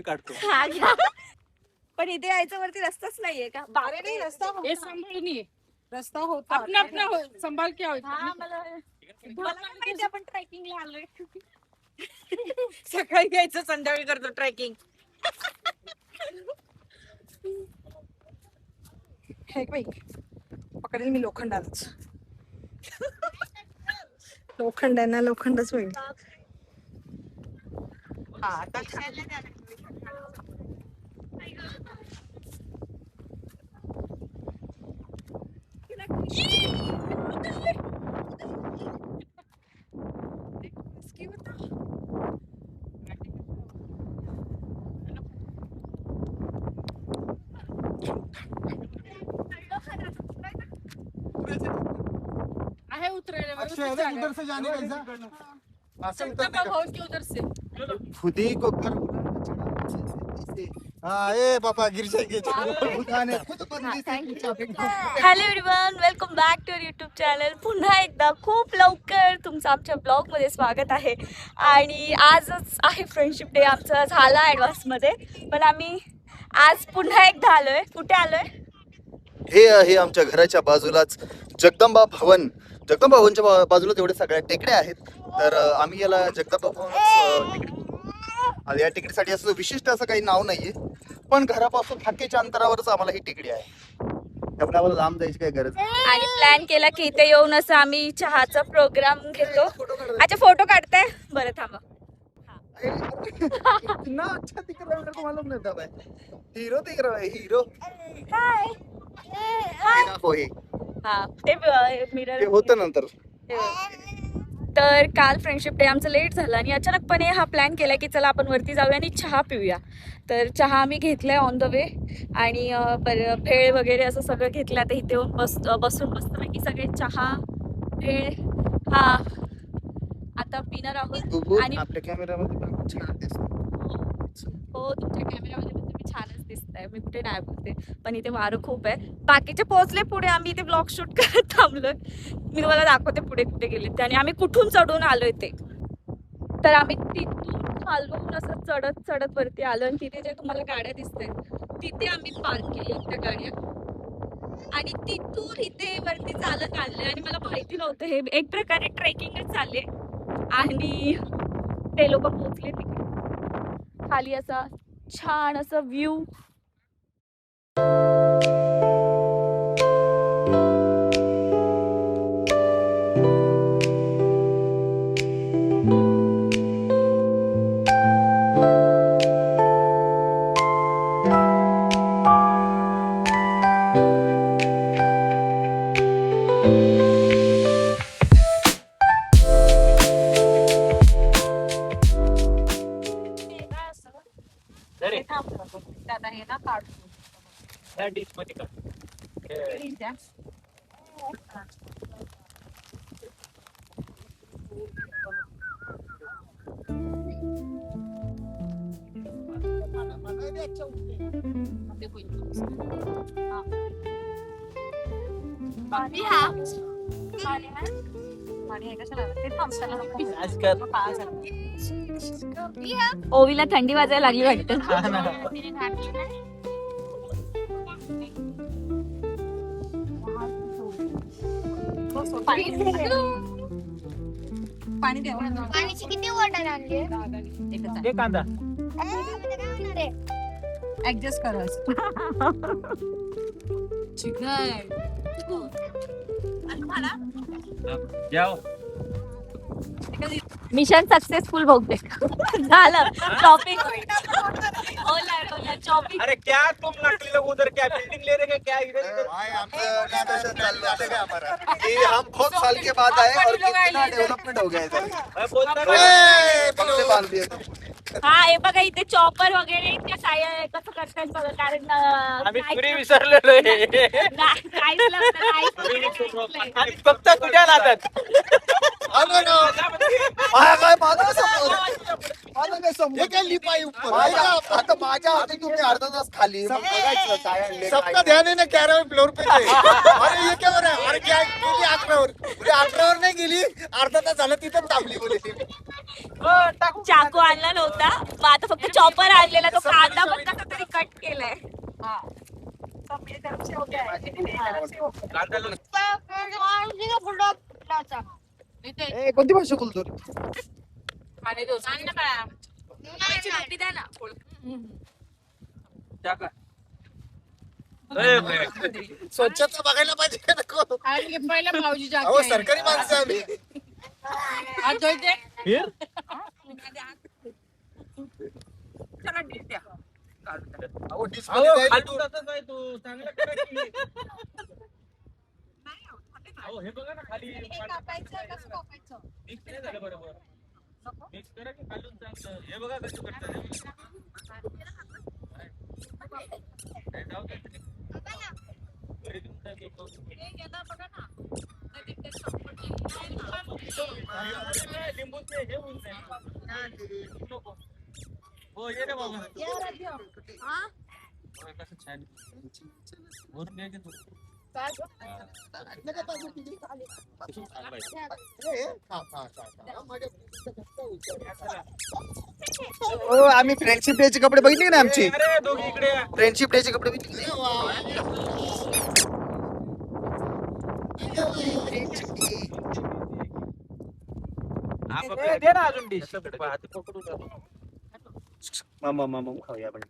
काढतो. पण इथे यायचं वरती रस्ताच नाहीये का? अरे नाही रस्ता ये संभाळणी रस्ता होता अपना अपना संभाल के आओ. हा मला काय माहिती आपण ट्रेकिंगला आलोय. सकाळी यायचं संध्याकाळी करतो ट्रेकिंग. हे बाई पकडेल मी लोखंडालाच. लोखंड आहे ना लोखंडच होईल. हा आता आहे उतरायला अच्छा, उधर से जाने का ऐसा? ऐसे उतरने का? की उधर से खुदी को कर हाँ ये पापा गिर जाएंगे उठाने खुद hello everyone, welcome back to YouTube channel. पुन्हा एकदा खूप लवकर तुमचं आमच्या ब्लॉगमध्ये स्वागत आहे. आणि आजच आहे फ्रेंडशिप डे. आमचा झाला ॲडव्हान्समध्ये, पण आम्ही आज पुन्हा एकदा आलोय. कुठे आलोय? हे आहे आमच्या घराच्या बाजूलाच जगदंबा भवन. जगदंबा भवनच्या बाजूला जेवढे सगळ्या टेकड्या आहेत, तर आम्ही याला जगदंबा भवन टेकडी बोलतो. या टेकडीसाठी असं विशिष्ट असं काही नाव नाहीये, पण घरापासून हाकेच्या अंतरावरच आम्हाला ही टेकडी आहे. त्यामुळे आम्हाला लांब जायची काही गरज नाही. आणि प्लॅन केला की इथे येऊन असं आम्ही चहाचा प्रोग्राम घेतो. अच्छा, फोटो काढताय? बरं थांबा. इतना अच्छा दिख रहा है, मेरे को मालूम नहीं था भाई. हीरो दिख रहा है, हीरो. हो हे हा, ते मिरर ते होतं नंतर. तर काल फ्रेंडशिप डे आमचं लेट झालं आणि अचानकपणे हा प्लॅन केला की चला आपण वरती जाऊया आणि चहा पिऊया. तर चहा आम्ही घेतलाय ऑन द वे आणि भेळ वगैरे असं सगळं घेतलं. आता इथे येऊन बसून मस्तपैकी सगळे चहा भेळ हा आता पिणार आहोत. आणि आपल्या कॅमेरामध्ये पण छान दिसतं. हो, तुमच्या कॅमेरामध्ये पण तुम्ही छानच दिसताय. मी कुठे नाही बोलते, पण इथे वारं खूप आहे. बाकीचे पोहोचले पुढे, आम्ही इथे ब्लॉग शूट करत थांबलोय. मी तुम्हाला दाखवते पुढे कुठे गेले ते आणि आम्ही कुठून चढून आलोय ते. तर आम्ही तिथून खालून असं चढत चढत वरती आलो आणि तिथे जे तुम्हाला गाड्या दिसतायत तिथे आम्ही पार्क केल्या त्या गाड्या आणि तिथून इथे वरती चालत आले. आणि मला माहिती नव्हतं, हे एक प्रकारे ट्रेकिंगच चालले आणि ते लोक पोहोचले तिकडे. खाली असा छान असा व्ह्यू. दादा हे ना काढतो. ओवीला थंडी वाजायला लागली वाटतं. पाणी द्या. पाण्याची किती बॉटल आणली कांदा ऍडजस्ट करायचं. मिशन सक्सेसफुल बहुतेक झालं. Shopping shopping. अरे क्या तुम नकली लोग उधर क्या बिल्डिंग ले रहे हैं क्या इधर इधर भाई हमसे डिस्कशन चालू है क्या हमारा कि हम बहुत साल के बाद आए और कितना डेवलपमेंट हो गया इधर. मैं बोलता पगले बांध दिए. हा, हे बघा इथे चॉपर वगैरे इतक्या साय कसं करतात बघा. कारण आम्ही पुरी विसरलेलो आहे. काहीच आम्ही फक्त तुझ्या नादात. अरे ना. काय माझं समोर. माझं काय समोर. हे काय लिप आहे ऊपर. आता माझ्या हाती तुम्ही अर्धा तास खाली मग बघायचं काय आणलंय, काय सबका ध्यान है ना कॅरम फ्लोर पे अरे ये क्या हो रहा है अरे क्या गेली 11वर बोले 11वर नाही गेली अर्धा तास झालं तिथं थांबली बोले ती. चाकू आणला नव्हता मग आता फक्त चॉपर आणलेला तो कांदा पण कसा तरी कट केलाय ए, कोणती भाषा बोलतो रे? टोपी द्या ना स्वच्छता बघायला पाहिजे का नको. आणि पहिला भाऊजी अहो सरकारी माणसं आम्ही. हात धुवायचे अहो डिस्प्ले आम्ही फ्रेंडशिप डेचे कपडे बघितले ना आमची फ्रेंडशिप डेचे कपडे बघितले मामा खाऊया आपण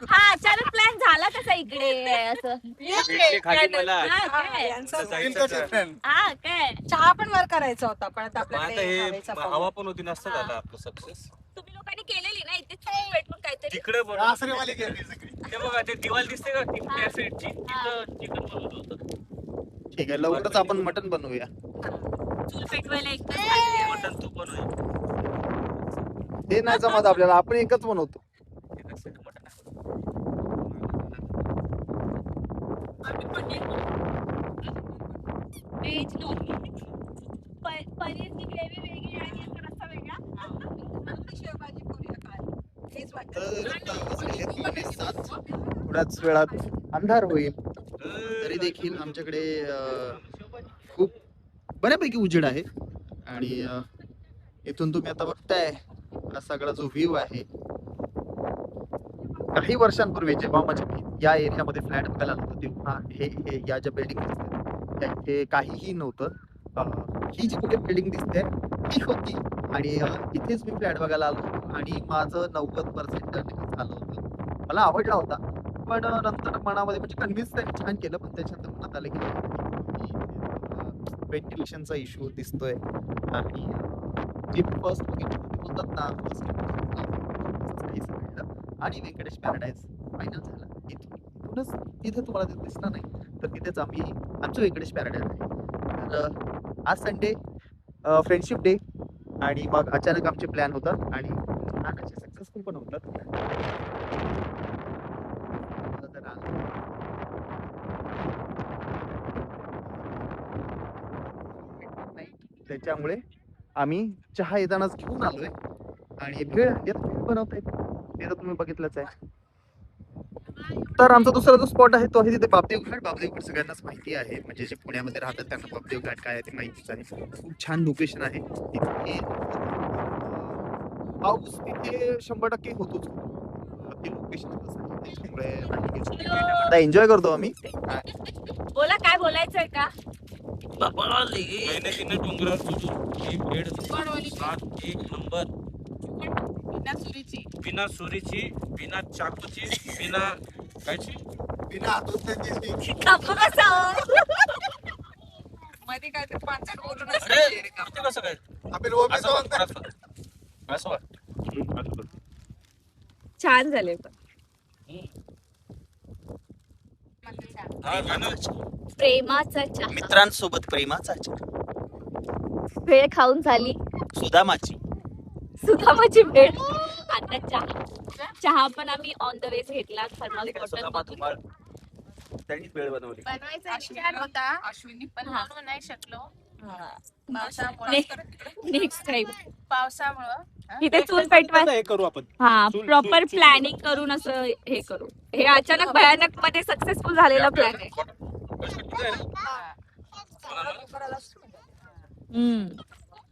हा अचानक प्लॅन झाला कसा इकडे असं हा काय चहा पण वर करायचा होता पण आता आपल्याकडे हवा पण होती नसतं झालं आपलं सक्सेस तुम्ही लोकांनी केलेली ना इथे चूल पेटवून काहीतरी तिकडे आसरेवाले गेली सगळी. ते बघा ते दिवाल दिसते का त्या साईडची तिथं चिकन बनवलं होतं ठीक आहे लवकरच आपण मटन बनवूया चूल पेटवायला एक मटन तू बनव ते नाही जमत आपल्याला आपण एकच बनवतो व्हेज पनीरची ग्रेव्ही वेगळी आणि याचा रस्सा वेगळा शेवभाजी करूया काल हेच थोड्याच वेळात अंधार होईल तरी देखील आमच्याकडे खूप बऱ्यापैकी उजेड आहे आणि इथून तुम्ही आता बघताय हा सगळा जो व्ह्यू आहे काही वर्षांपूर्वी जेव्हा म्हणजे मी या एरियामध्ये फ्लॅट बघायला आलो तेव्हा हे या ज्या बिल्डिंग हे काहीही नव्हतं ही जी कुठे बिल्डिंग दिसते ही होती आणि इथेच मी फ्लॅट बघायला आलो आणि माझं 90% झालं होतं मला आवडला होता पण नंतर मनामध्ये म्हणजे कन्व्हिन्स त्यांनी छान केलं पण त्याच्यानंतर मनात आलं की व्हेंटिलेशनचा इश्यू दिसतोय आणि जे फर्स्ट बघितलं ते बोलतात ना आणि व्यंकटेश पॅराडाईज फायनल झाला इथूनच तिथे तुम्हाला ते दिसणार नाही तर तिथेच आम्ही आमचं व्यंकटेश पॅराडाईज आहे तर आज संडे फ्रेंडशिप डे आणि मग अचानक आमचे प्लॅन होतात आणि सक्सेसफुल पण होतात त्याच्यामुळे आम्ही चहा येतानाच घेऊन आलोय आणि भेळ बनवता येते ते तर तुम्ही बघितलंच आहे तर आमचा दुसरा जो स्पॉट आहे तो आहे तिथे बापदेव घाट सगळ्यांनाच माहिती आहे म्हणजे जे पुण्यामध्ये राहतात त्यांना बापदेव घाट काय आहे ते माहितीच आहे खूप छान लोकेशन आहे तिथे पाऊस तिथे 100% होतोच ते लोकेशन त्याच्यामुळे एन्जॉय करतो आम्ही बोला काय बोलायचंय का मेहनतीने डोंगरावर तुझी ही भेड सात एक नंबर बिना सुरीची बिना चाकूची बिना कायची बिना हातोत्याची. कापू कसा मध्ये काय ते पाचट बोलून अरे ते कसं काय आपण ओबे असं जाऊन वाट, असं वाट. छान झाले पण हा, गाणं. प्रेमाचा चहा मित्रांसोबत प्रेमाचा भेळ खाऊन झाली सुदामाची सुदामाची भेळ आता चहा पण आम्ही ऑन द वेज घेतला थर्मल बॉटल त्यांनीच वेळ बनवली. बनवायचा विचार होता अश्विनी पण हा. बनवू नाही शकलो नेक्स्ट टाइम पावसामुळं इथे चूल पेटवाय आता हे करू आपण. हा चूल- प्रॉपर चूल- प्लॅनिंग करून असं हे करू. हे अचानक भयानक मध्ये सक्सेसफुल झालेला प्लॅन आहे.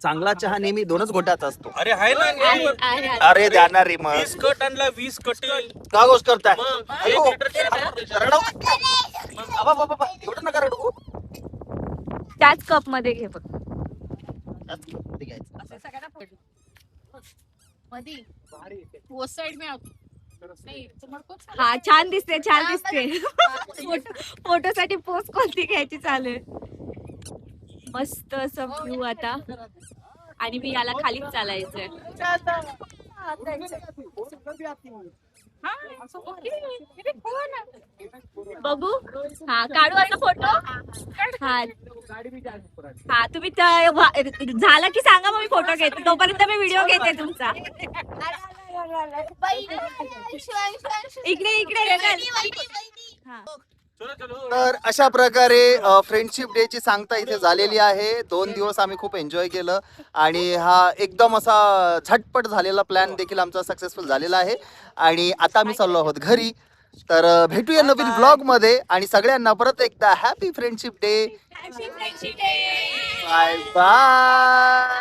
चांगला चहा नेहमी 2च घोट्याचा असतो. अरे आहे ना आहे, आहे, आहे. अरे द्याना रे मग 20 कट आणला 20 कटी. का गोष्ट करताय मग अयो, 1 लिटर रडव. बाबा, बाबा, बाबा, एवढं नका रडू. त्याच कप मध्ये घे बघ. मध्ये घ्यायचं. असं सगळ्यांना मधी वो साइड में आउट नाही तुम्हाला खूप हा छान दिसते छान दिसते. फोटो साठी पोस्ट कोणती घ्यायची चालेल. मस्त असं व्ह्यू आता आणि मी याला खालीच चालायचंय. बघू हा काढू आता फोटो. हा तुम्ही झालं की सांगा मग मी फोटो घेते. तोपर्यंत मी व्हिडिओ घेते तुमचा. इकडे इकडे हा. तर अशा प्रकारे फ्रेंडशिप डे ची सांगता इथे झालेली आहे. 2 दिवस आम्ही खूप एन्जॉय केलं आणि हा एकदम असा झटपट झालेला प्लॅन देखील आमचा सक्सेसफुल झालेला आहे. आणि आता आम्ही चाललो आहोत घरी. तर भेटूया नवीन ब्लॉग मध्ये आणि सगळ्यांना परत एकदा happy friendship day. Bye bye.